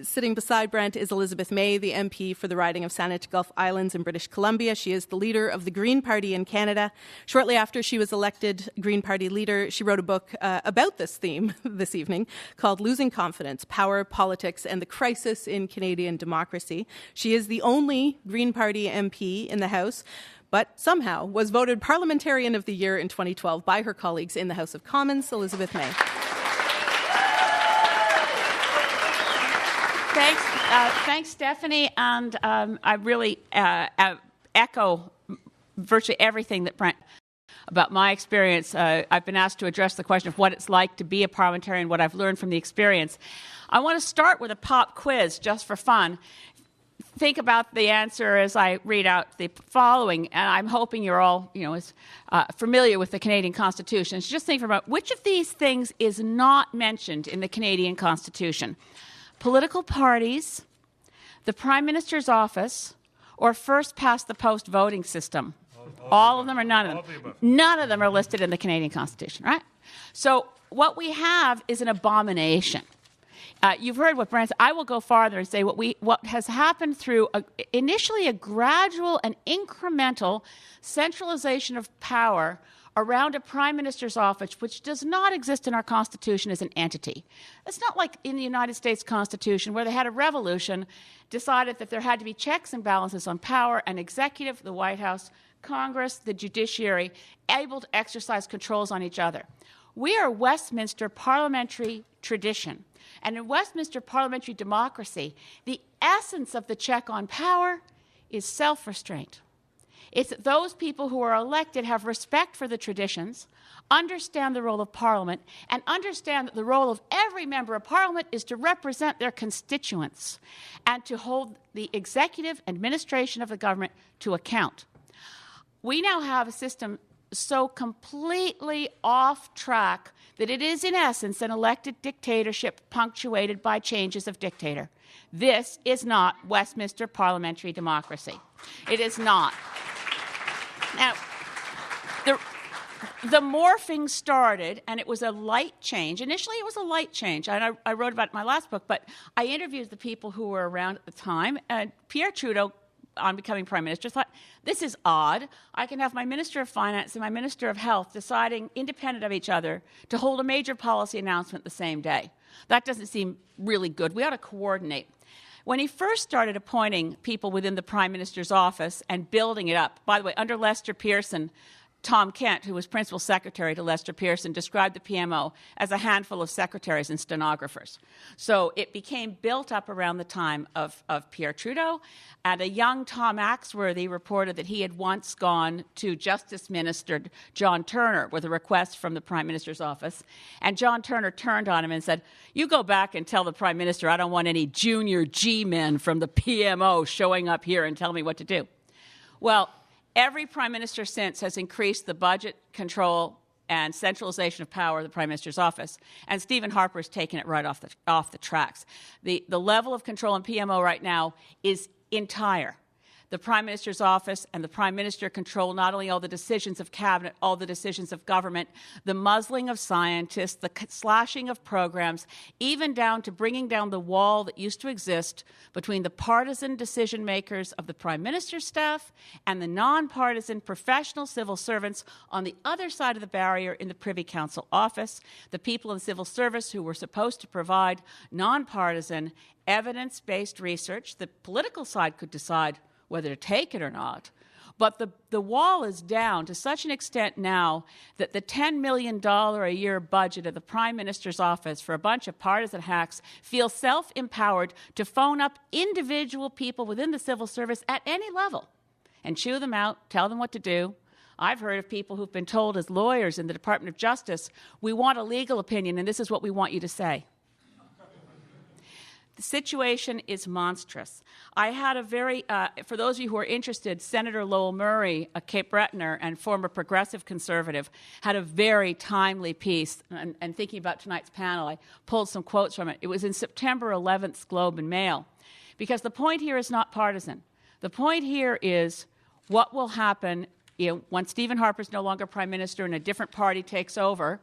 Sitting beside Brent is Elizabeth May, the MP for the riding of Saanich Gulf Islands in British Columbia. She is the leader of the Green Party in Canada. Shortly after she was elected Green Party leader, she wrote a book about this theme this evening called Losing Confidence, Power, Politics, and the Crisis in Canadian Democracy. She is the only Green Party MP in the House, but somehow was voted Parliamentarian of the Year in 2012 by her colleagues in the House of Commons. Elizabeth May. Thanks, Stephanie, and I really echo virtually everything that Brent about my experience. I've been asked to address the question of what it's like to be a parliamentarian, what I've learned from the experience. I want to start with a pop quiz just for fun. Think about the answer as I read out the following, and I'm hoping you're all, as familiar with the Canadian Constitution. So just think about which of these things is not mentioned in the Canadian Constitution: political parties, the Prime Minister's office, or first-past-the-post voting system. All of them or none of them? None of them are listed in the Canadian Constitution, right? So what we have is an abomination. You've heard what Brent said. I will go farther and say what has happened through initially a gradual and incremental centralization of power around a Prime Minister's office, which does not exist in our Constitution as an entity. It's not like in the United States Constitution, where they had a revolution, decided that there had to be checks and balances on power, an executive, the White House, Congress, the judiciary, able to exercise controls on each other. We are Westminster parliamentary tradition. And in Westminster parliamentary democracy, the essence of the check on power is self-restraint. It's that those people who are elected have respect for the traditions, understand the role of Parliament, and understand that the role of every member of Parliament is to represent their constituents and to hold the executive administration of the government to account. We now have a system so completely off track that it is, in essence, an elected dictatorship punctuated by changes of dictator. This is not Westminster parliamentary democracy. It is not. Now, the morphing started, and it was a light change. Initially, it was a light change, and I wrote about it in my last book, but I interviewed the people who were around at the time, and Pierre Trudeau, on becoming Prime Minister, thought, this is odd. I can have my Minister of Finance and my Minister of Health deciding, independent of each other, to hold a major policy announcement the same day. That doesn't seem really good. We ought to coordinate. When he first started appointing people within the Prime Minister's office and building it up, by the way, under Lester Pearson, Tom Kent, who was Principal Secretary to Lester Pearson, described the PMO as a handful of secretaries and stenographers. So it became built up around the time of Pierre Trudeau, and a young Tom Axworthy reported that he had once gone to Justice Minister John Turner with a request from the Prime Minister's office, and John Turner turned on him and said, "You go back and tell the Prime Minister I don't want any junior G-men from the PMO showing up here and telling me what to do." Well, every Prime Minister since has increased the budget control and centralization of power of the Prime Minister's office, and Stephen Harper has taken it right off the tracks. The level of control in PMO right now is entire. The Prime Minister's office and the Prime Minister control not only all the decisions of Cabinet, all the decisions of government, the muzzling of scientists, the slashing of programs, even down to bringing down the wall that used to exist between the partisan decision makers of the Prime Minister's staff and the non-partisan professional civil servants on the other side of the barrier in the Privy Council office, the people in civil service who were supposed to provide non-partisan, evidence-based research. The political side could decide whether to take it or not. But the wall is down to such an extent now that the $10 million a year budget of the Prime Minister's office for a bunch of partisan hacks feels self-empowered to phone up individual people within the civil service at any level and chew them out, tell them what to do. I've heard of people who've been told as lawyers in the Department of Justice, we want a legal opinion and this is what we want you to say. The situation is monstrous. I had a very, for those of you who are interested, Senator Lowell Murray, a Cape Bretoner and former progressive conservative, had a very timely piece, and thinking about tonight's panel, I pulled some quotes from it. It was in September 11th's Globe and Mail, because the point here is not partisan. The point here is what will happen when Stephen Harper's no longer Prime Minister and a different party takes over.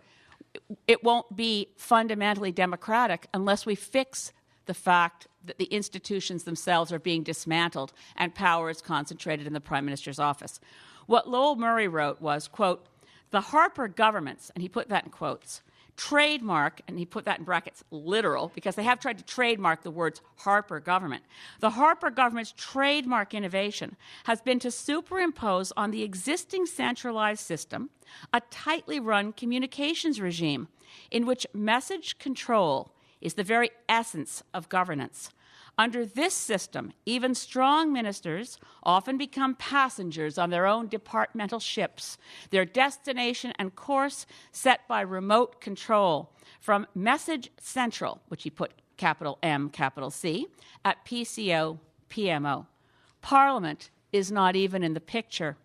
It won't be fundamentally democratic unless we fix the fact that the institutions themselves are being dismantled and power is concentrated in the Prime Minister's office. What Lowell Murray wrote was, quote, "The Harper governments," and he put that in quotes, "trademark," and he put that in brackets, literal, because they have tried to trademark the words Harper government. The Harper government's trademark innovation has been to superimpose on the existing centralized system a tightly run communications regime in which message control is the very essence of governance. Under this system, even strong ministers often become passengers on their own departmental ships, their destination and course set by remote control from Message Central, which he put capital M, capital C, at PCO, PMO. Parliament is not even in the picture.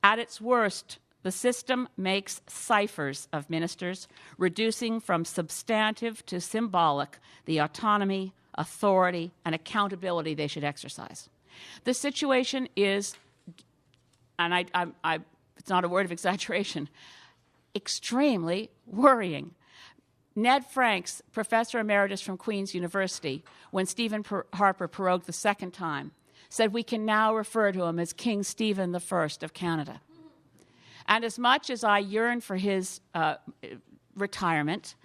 At its worst, the system makes ciphers of ministers, reducing from substantive to symbolic the autonomy, authority, and accountability they should exercise. The situation is, and it's not a word of exaggeration, extremely worrying. Ned Franks, Professor Emeritus from Queen's University, when Stephen Harper prorogued the second time, said we can now refer to him as King Stephen I of Canada. And as much as I yearn for his retirement,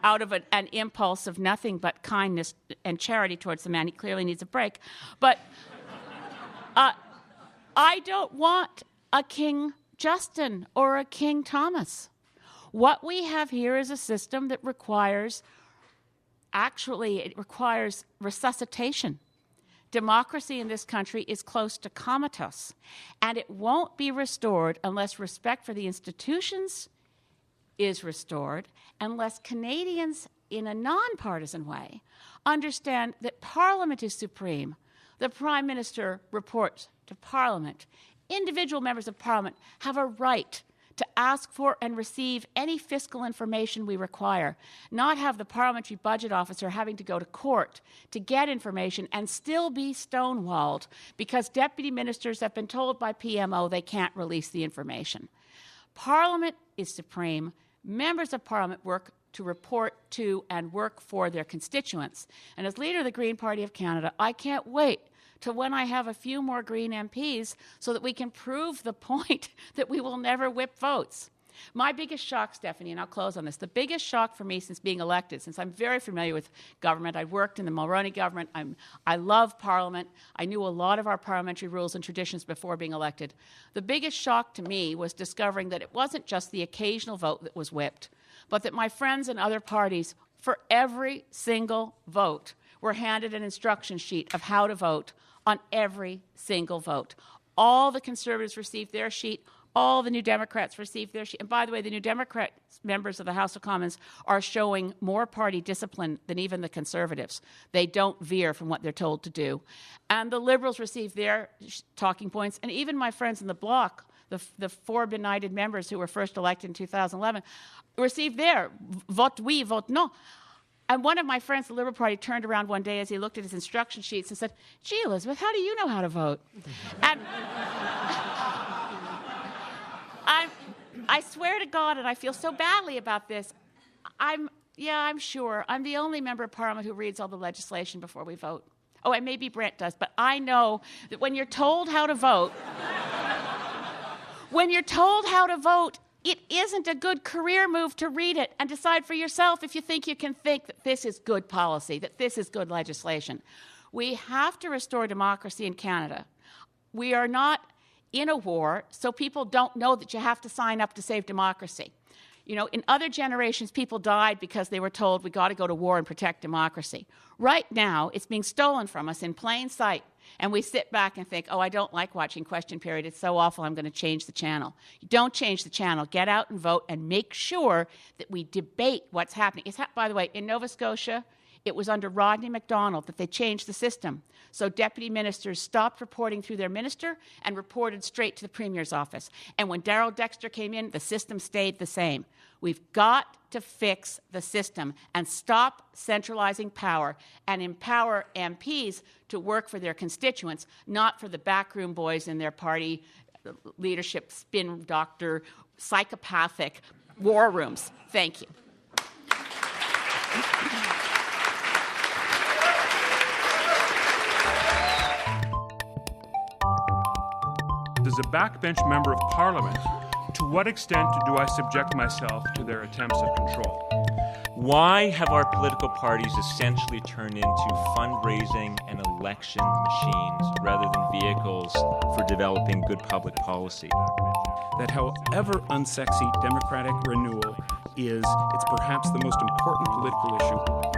out of an impulse of nothing but kindness and charity towards the man, he clearly needs a break. But I don't want a King Justin or a King Thomas. What we have here is a system that requires resuscitation. Democracy in this country is close to comatose, and it won't be restored unless respect for the institutions is restored, unless Canadians, in a nonpartisan way, understand that Parliament is supreme. The Prime Minister reports to Parliament. Individual members of Parliament have a right to ask for and receive any fiscal information we require, not have the parliamentary budget officer having to go to court to get information and still be stonewalled because deputy ministers have been told by PMO they can't release the information. Parliament is supreme. Members of Parliament work to report to and work for their constituents. And as leader of the Green Party of Canada, I can't wait to when I have a few more Green MPs so that we can prove the point that we will never whip votes. My biggest shock, Stephanie, and I'll close on this, the biggest shock for me since being elected, since I'm very familiar with government, I worked in the Mulroney government, I love Parliament, I knew a lot of our parliamentary rules and traditions before being elected. The biggest shock to me was discovering that it wasn't just the occasional vote that was whipped, but that my friends in other parties, for every single vote, were handed an instruction sheet of how to vote on every single vote. All the Conservatives received their sheet. All the New Democrats received their sheet. And by the way, the New Democrat members of the House of Commons are showing more party discipline than even the Conservatives. They don't veer from what they're told to do. And the Liberals received their talking points. And even my friends in the Bloc, the four benighted members who were first elected in 2011, received their vote oui, vote non. And one of my friends, the Liberal Party, turned around one day as he looked at his instruction sheets and said, "Gee, Elizabeth, how do you know how to vote?" And I swear to God, and I feel so badly about this, I'm sure I'm the only member of Parliament who reads all the legislation before we vote. Oh, and maybe Brent does, but I know that when you're told how to vote, it isn't a good career move to read it and decide for yourself if you think you can think that this is good policy, that this is good legislation. We have to restore democracy in Canada. We are not in a war, so people don't know that you have to sign up to save democracy. You know, in other generations, people died because they were told we got to go to war and protect democracy. Right now, it's being stolen from us in plain sight, and we sit back and think, oh, I don't like watching Question Period. It's so awful, I'm going to change the channel. You don't change the channel. Get out and vote and make sure that we debate what's happening. By the way, in Nova Scotia, it was under Rodney MacDonald that they changed the system. So deputy ministers stopped reporting through their minister and reported straight to the Premier's office. And when Darrell Dexter came in, the system stayed the same. We've got to fix the system and stop centralizing power and empower MPs to work for their constituents, not for the backroom boys in their party leadership, spin doctor, psychopathic war rooms. Thank you. as a backbench member of Parliament, to what extent do I subject myself to their attempts at control? Why have our political parties essentially turned into fundraising and election machines rather than vehicles for developing good public policy? That however unsexy democratic renewal is, it's perhaps the most important political issue